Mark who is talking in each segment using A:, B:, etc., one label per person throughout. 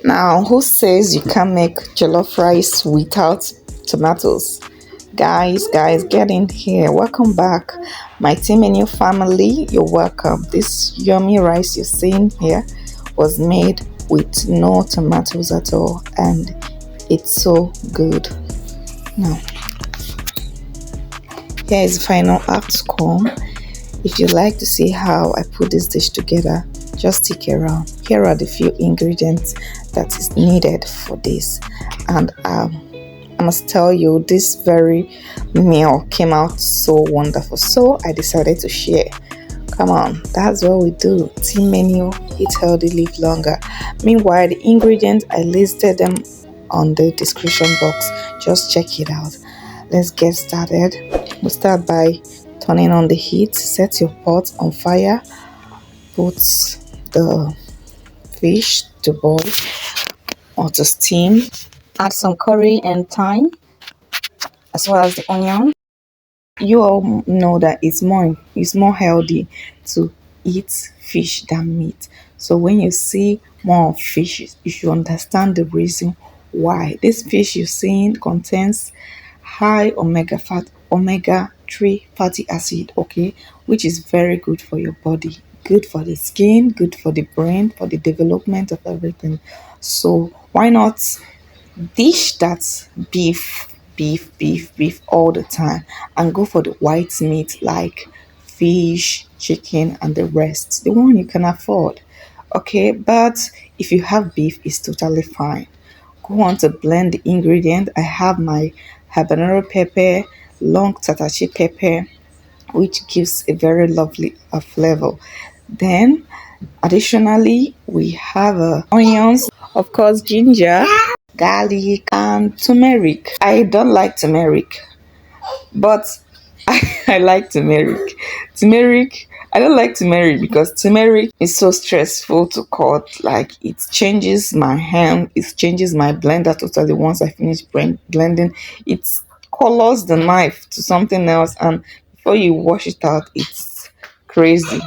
A: Now, who says you can't make jollof rice without tomatoes? Guys, get in here. Welcome back, my team and your family. You're welcome. This yummy rice you're seeing here was made with no tomatoes at all, and it's so good. Now, here is the final outcome. If you'd like to see how I put this dish together, just stick around. Here are the few ingredients that is needed for this, and I must tell you, this very meal came out so wonderful, so I decided to share. Come on, that's what we do. Team menu, eat healthy, live longer. Meanwhile, the ingredients, I listed them on the description box. Just check it out. Let's get started. We'll start by turning on the heat. Set your pot on fire. Put the fish to boil or to steam. Add some curry and thyme, as well as the onion. You all know that it's more healthy to eat fish than meat. So when you see more of fish, you should understand the reason why. This fish you're seeing contains high omega-3 fatty acid, okay, which is very good for your body, good for the skin, good for the brain, for the development of everything. So why not dish that beef all the time and go for the white meat like fish, chicken, and the rest, the one you can afford. Okay, but if you have beef, it's totally fine. Go on to blend the ingredient. I have my habanero pepper, long Tatashi pepper, which gives a very lovely flavor. Then additionally, we have onions, of course, ginger, garlic, and turmeric. I don't like turmeric, but I like turmeric. I don't like turmeric because turmeric is so stressful to cut. Like, it changes my hand, it changes my blender totally. Once I finish blending, it colors the knife to something else, and before you wash it out, it's crazy.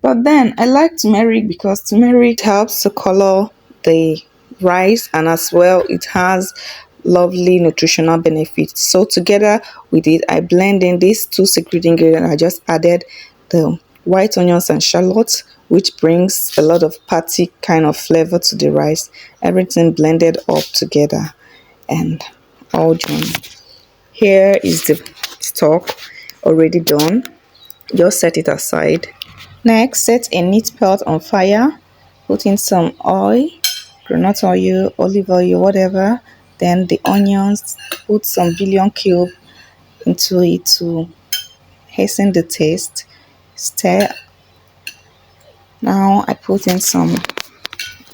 A: But then I like turmeric because turmeric helps to color the rice, and as well it has lovely nutritional benefits. So together with it, I blend in these two secret ingredients. I just added the white onions and shallot, which brings a lot of patty kind of flavor to the rice. Everything blended up together and all done. Here is the stock already done. Just set it aside. Next, set a neat pot on fire. Put in some oil, groundnut oil, olive oil, whatever. Then the onions. Put some Bullion cube into it to hasten the taste. Stir. Now I put in some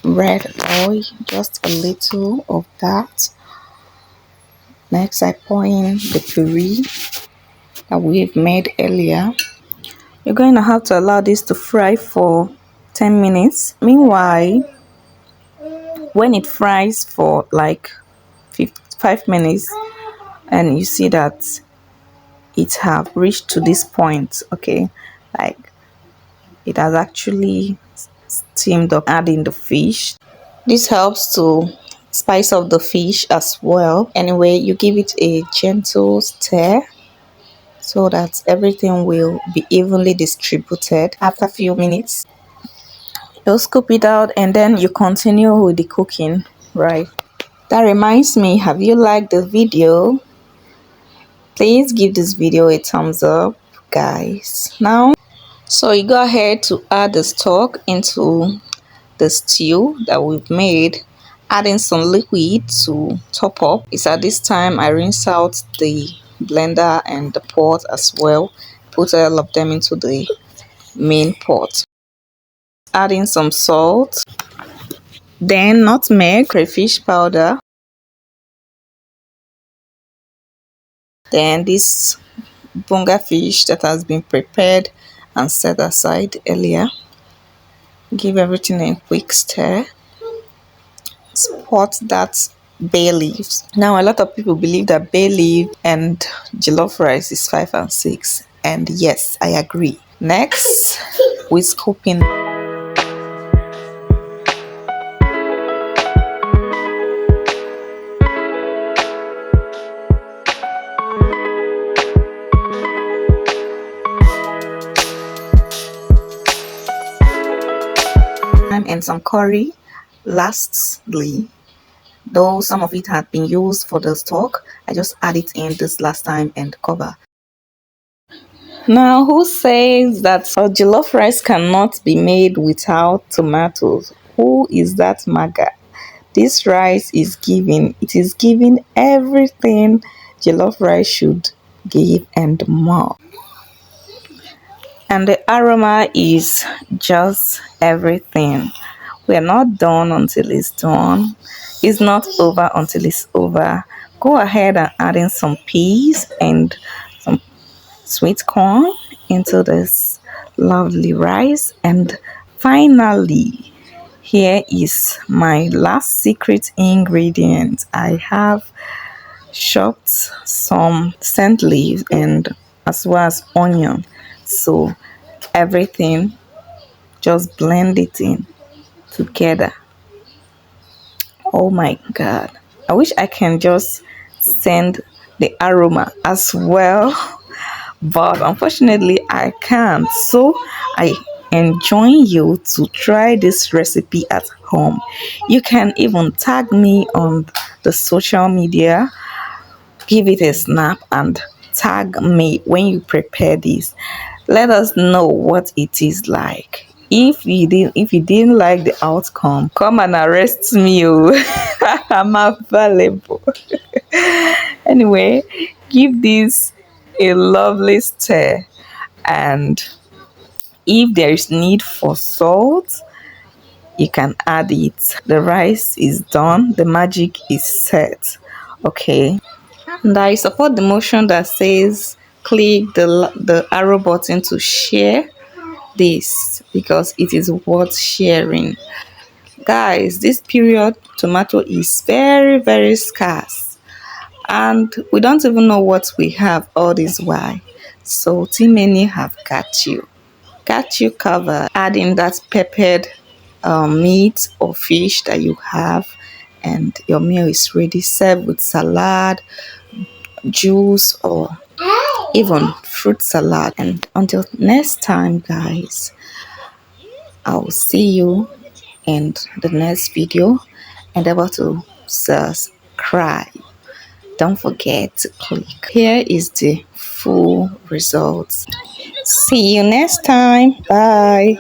A: red oil, just a little of that. Next, I pour in the puree that we've made earlier. You're going to have to allow this to fry for 10 minutes. Meanwhile, when it fries for like 5 minutes and you see that it have reached to this point, okay, like it has actually steamed up, add in the fish. This helps to spice up the fish as well. Anyway, you give it a gentle stir so that everything will be evenly distributed. After a few minutes, you'll scoop it out and then you continue with the cooking, right? That reminds me, have you liked the video? Please give this video a thumbs up, guys. Now, so you go ahead to add the stock into the stew that we've made, adding some liquid to top up. It's at this time I rinse out the blender and the pot as well. Put all of them into the main pot. Adding some salt, then nutmeg, crayfish powder, then this bungo fish that has been prepared and set aside earlier. Give everything a quick stir. Spot that bay leaves. Now a lot of people believe that bay leaf and jollof rice is 5 and 6, and yes, I agree. Next, we scoop in and some curry. Lastly, though some of it had been used for the stock, I just add it in this last time and cover. Now, who says that a jollof rice cannot be made without tomatoes? Who is that maga? This rice is giving, it is giving everything jollof rice should give and more. And the aroma is just everything. We are not done until it's done. It's not over until it's over. Go ahead and add in some peas and some sweet corn into this lovely rice. And finally, here is my last secret ingredient. I have chopped some scent leaves and as well as onion. So everything, just blend it in together. Oh my god. I wish I can just send the aroma as well, but unfortunately I can't. So I enjoin you to try this recipe at home. You can even tag me on the social media, give it a snap and tag me when you prepare this. Let us know what it is like. If you didn't like the outcome, come and arrest me. Oh. I'm available. Anyway, give this a lovely stir, and if there is need for salt, you can add it. The rice is done, the magic is set. Okay, and I support the motion that says click the arrow button to share this because it is worth sharing. Guys, this period tomato is very, very scarce, and we don't even know what we have all this while. So Timeni have got you covered. Add in that peppered meat or fish that you have, and your meal is ready. Serve with salad, juice, or even fruit salad. And until next time, guys, I'll see you in the next video. Endeavor to subscribe. Don't forget to click. Here is the full results. See you next time. Bye.